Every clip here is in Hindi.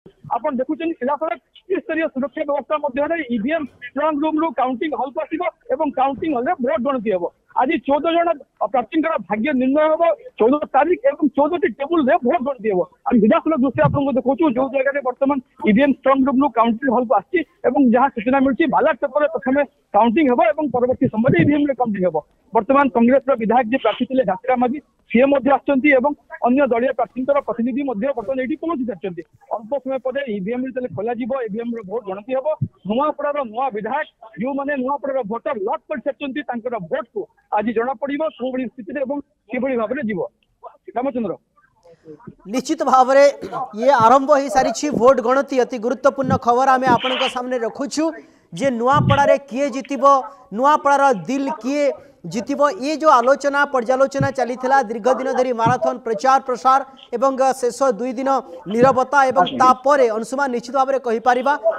आपण देखुछन इलाफर स्तरीय सुरक्षा व्यवस्था मध्य ईवीएम स्ट्रांग रूम रु काउंटिंग हॉल को आसीबो एवं काउंटिंग हॉल रे वोट गणति हेबो। आज 14 जन प्रार्थी भाग्य निर्णय हम 14 तारीख एवं 14 टेबुल रे वोट गणति हेबो। हम विधानसभा दृश्य आपको देखो जो जगह बर्तमान EVM strong room counting hall को आसी जहाँ सूचना मिली बैलेट पेपर प्रथम काउंटिंग हेबो एवं परवर्ती समय ईवीएम रे काउंटिंग हेबो। बर्तमान कांग्रेस विधायक जी प्रार्थी थे घासीराम माझी सी आसछन्ती एवं अन्य दलीय प्रार्थी प्रतिनिधि बर्तमान ये पहुंची सारी अल्प समय पर ईवीएम खोल ईवीएम भोट गणति हेबो। नुआपड़ार नुआ विधायक जो मैंने नुआपड़ार भोटर लॉक कर सारी भोट को आज जना पड़ो कौन स्थिति कि भाव में जीव। रामचंद्र निश्चित भाव ये आरंभ हो सारी भोट गणति अति गुरुत्वपूर्ण खबर आम आपण सामने रखुछु जे नुआपड़ा किए जितिबो नुआपड़ार दिल किए जितिबो ये जो आलोचना पर्यालोचना चली दीर्घ दिन धरी माराथन प्रचार प्रसार एवं शेष 2 दिन नीरवता एवं तापर अंशुमान निश्चित भाव में कहीपर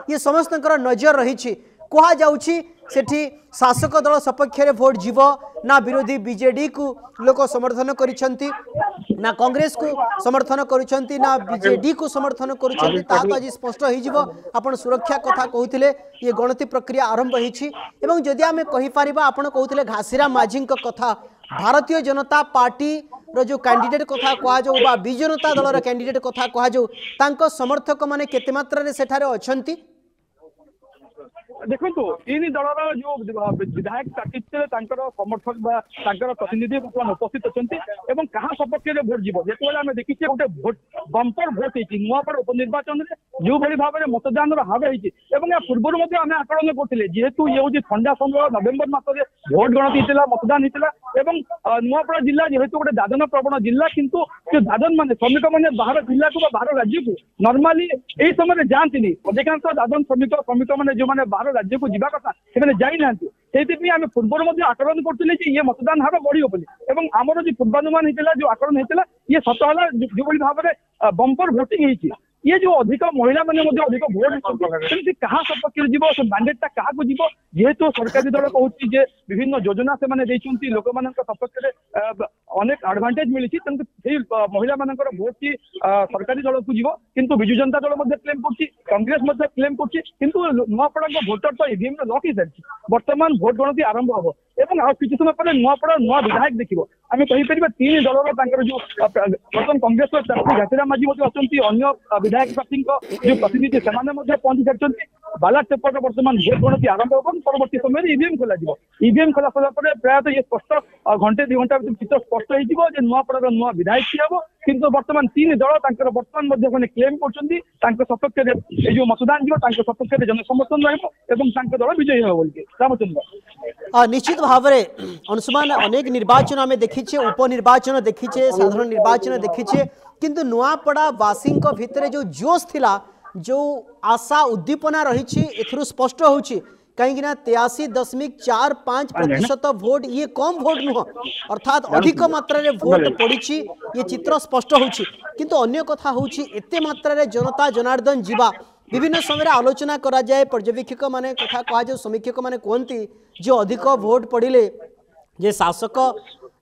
ये समस्त नजर रही कह जाउछि सेठी शासक दल सपक्ष रे भोट जीव ना विरोधी बीजेडी को लोक समर्थन करिसंती ना कांग्रेस को समर्थन करिसंती ना बीजेडी को समर्थन करिसंती ता तो आज स्पष्ट हो जिवो। आपण सुरक्षा कथा कहउथिले ये गणति प्रक्रिया आरंभ हिछि एवं जदि आमे कहि परिबा आपण कहउथिले घासीराम माझी कथा भारतीय जनता पार्टी रो जो कैंडिडेट कथा कह जो बा बिजु जनता दल रो कैंडिडेट कथा कह जो तांको समर्थक माने केते मात्रा रे सेठारे अछंती। देखो तीन दलर जो विधायक प्रार्थी समर्थक प्रतिनिधि बर्तमान उपस्थित अच्छा क्या सपक्ष में भोट जीव जो आम देखी गोटे भोट बंपर भोट होती नुआपड़ उपनिर्वाचन में जो भाव में मतदान हार होती पूर्व आम आकलन करते जेहेतु ये हूँ ठंडा समय नवेम्बर मसरे भोट गणति होता मतदान होता नुआपड़ा जिला जेहेतु गोटे दादन प्रवण जिला किंतु दादन मान श्रमिक मैंने बाहर जिला को बाहर राज्य को नर्माली यही समय जाती अधिकांश दादन श्रमिक मैंने जो मैंने बाहर राज्य को जीवा कथा से जाना से पूर्व आकलन करते ये मतदान हार बढ़ आमर जो पूर्वानुमान होता जो आकलन होता ये सतह जो भाव में बंपर भोटिंग होती ये जो अधिक महिला मैंने अधिक भोट क्या सपक्ष जीव से मैंडेटा क्या जीव जेहेतु सरकारी दल कहूँ विभिन्न योजना से लोक मान सपक्ष अनेक एडवांटेज मिली महिला मान भोट की सरकारी दल को जीव किंतु विजु जनता दल क्लेम कर क्लेम कर नुआपड़ा भोटर तो ईवीएम लॉक ही सारी बर्तमान भोट गणति आरंभ हम और किसी समय पर नुआपड़ा नुआ विधायक देखो आम कहीपर तीन दलर जो बर्तमान कांग्रेस प्रार्थी घासीराम माझी अच्छा अन्य विधायक प्रार्थी जो प्रतिनिधि से पहुंची सारी बैलेट पेपर बर्तमान भोट गणति आरंभ हो परवर्ती समय ईवीएम खोल ईवीएम खोला सारा प्रायतः ये स्पष्ट घंटे 2 घंटा चित्र स्पष्ट हो नुआपड़ा नुआ विधायक किए हम किंतु बर्तमान तीन दल बर्तमान क्लेम कर सपक्ष जो मतदान जीव सपक्ष जनसमर्थन रही दल विजयी हो रामचंद्र। निश्चित भाव में अंशुमान अनेक निर्वाचन आम देखीचे उपनिर्वाचन देखीचे साधारण निर्वाचन देखीचे किंतु नुआपड़ा वासी भितर जो जोश थिला जो आशा उद्दीपना रही एथुरु स्पष्ट होची कहीं 83.45% भोट ये कम भोट नुह अर्थात अधिक मात्रा रे भोट पड़ी ये चित्र स्पष्ट होची किंतु अन्य कथा होची एते मात्रा रे जनता जनार्दन जीवा विभिन्न समय आलोचना करा जाए पर्यवेक्षक माने कथा कहा जो समीक्षक माने कहती जो अधिक भोट पड़े जे शासक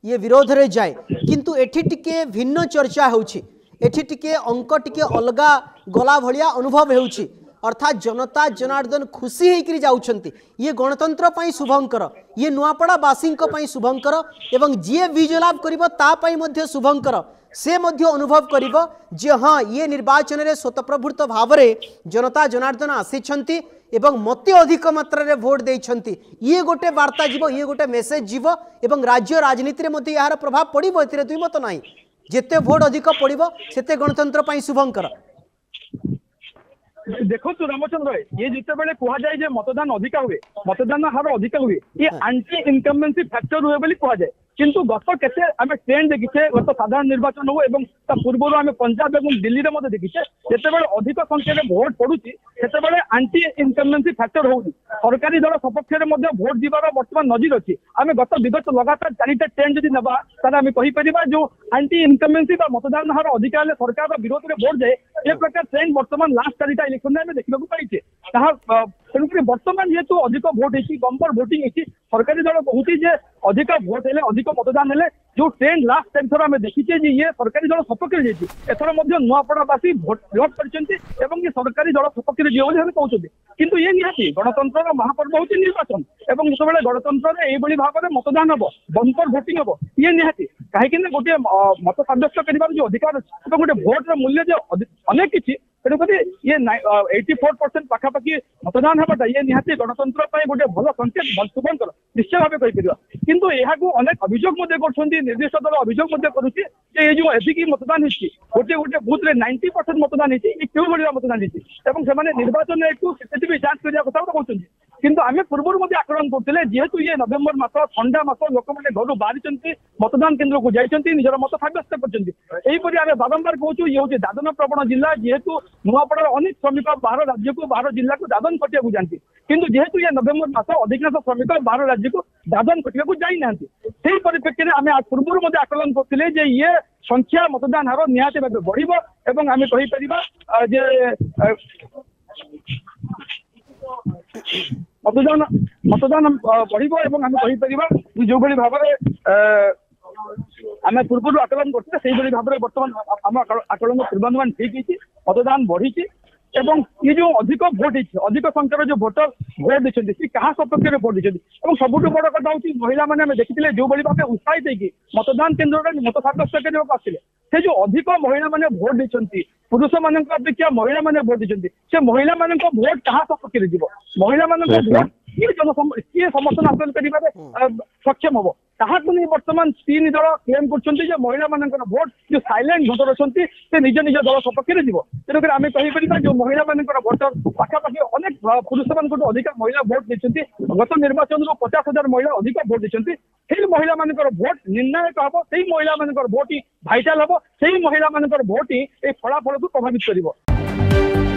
ये विरोध रे जाए किंतु एठी टिके भिन्न चर्चा होची एठी टिके अंक टिके अलगा गला भलिया अनुभव होची अर्थात जनता जनार्दन खुशी होकर जाउछंती ये गणतंत्र पई शुभंकर ये नुआपड़ा वासी शुभंकर एवं जी विजय लाभ करिवो ता पई मध्ये शुभंकर से मध्य अनुभव करिवो जे हाँ ये निर्वाचन रे स्वतःप्रभूत भाव में जनता जनार्दन आसीछंती एवं मते अधिक मात्रा रे भोट देइछंती ये गोटे वार्ता जीव ये गोटे मेसेज जीव एवं राज्य राजनीति रे मते यार प्रभाव पड़िबो एथिरे दुई मत नाही जेते भोट अधिक पड़िबो सेते गणतंत्र पई शुभंकर। देखो रामचंद्र ये जिते बड़े कह जाए मतदान अधिका हुए मतदान हार अधिका हुए ये आंटी इनकम्बेंसी फैक्टर हुए बोली कह जाए किंतु गत केते आम ट्रेंड देखीचे गत साधारण निर्वाचन हो एवं पूर्व आम पंजाब और दिल्ली में देखीचे जिते अधिक संख्यार भोट पड़ुची से आंटी इनकम्बेंसी फैक्टर होनी सरकारी दल सपक्ष में भोट जीवार बर्तमान नजर अच्छी आम गत विगत लगातार 4टा ट्रेंड जब ना तार कहीपर जो आंटी इनकम्बेंसी मतदान हार अधिका सरकार विरोध में भोट जाए ये प्रकार ट्रेंड बर्तमान लास्ट 4टा इलेक्शन में देखा पाइचे तेणुक बर्तमान जेहेतु अधिक भोट होती बंपर भोटिंग होती सरकारी दल कहती अधिक भोट हेले अधिक मतदान हेले जो ट्रेंड लास्ट टाइम थर आम देखीचे ये सरकारी दल सपक्ष जाइए एथर नुआपड़ावासी भोट कर सरकारी दल सपक्ष कहते किंतु ये निहाती गणतंत्र महापर्व हूँ निर्वाचन एवं जो गणतंत्र ये भाव में मतदान हम बंपर भोटिंग हम ये निहाती कहीं गोटे मत सब्यस्त कर जो अधिकार अच्छे गोटे भोटर मूल्य जो अनेक किसी तेणुक ये 84% पाखापाखि मतदान हवाटा ये निहाती गणतंत्र गोटे भल संकेत शुभंकर निश्चय भाव कहीपर किंतु यहाँ अनेक अभियोग निर्दिष्ट दल अभियोग करुच्ची ये जो एदिक मतदान होती गोटे गोटे बुथ में 90% मतदान होती क्यों भाया मतदान होती निर्वाचन भी जांच करने कथा कहते किंतु आम पूर्व आकलन करते जेहेतु ये नवेम्बर मास ठंडा मास लोक मैंने घर बाहरी मतदान केन्द्र को जाइए निजर मत सब्यस्त करपरि आम बारंबार कहूँ ये हूँ दादन प्रवण जिला जेहेतु नुआपड़ार अनेक श्रमिक बाहर राज्य को बाहर जिला को दादन खटिया को जाती किंतु जेहेतु ये नवेम्बर मास अधिकांश श्रमिक बाहर राज्य को दादन खटिया को जाना परिप्रेक्षी में आम पूर्व आकलन करते ये संख्या मतदान हार निहाती भाव बढ़ आम कहीपर मतदान मतदान बढ़ आम कहीपर जो भाव आम पूर्व आकलन करते भाव में बर्तमान आम आकलन पूर्वानुमान ठीक है मतदान बढ़ी एवं ये जो अधिक भोट अधिक संख्यार जो भोटर भोट देते क्या सपक्ष भोट देते सबुठ बड़ कथा हूँ महिला मैंने देखी जो भाव उत्साहित होगी मतदान केन्द्र मत सब्यस्त करने आसते से जो अधिक महिला मैंने भोट देती पुरुष मान अपेक्षा महिला मैंने भोट देते से महिला मान भोट क्या सपक्ष महिला मान भोट किए समर्थन हासिल कर सक्षम हम ताकू नहीं बर्तमान तीन दल क्लेम कर महिला मान भोट जो साइलेंट भोटर अच्छा निज निज दल सपक्ष तेणुक आम कहीपर जो महिला मान भोटर पाखापाखि अनेक पुरुष मान अधिक महिला भोट देते गत निर्वाचन 50,000 महिला अधिक भोट देते से महिला मान भोट निर्णायक हम से महिला मान भोट ही भाइटाल हम से महिला मान भोट ही फलाफल को प्रभावित कर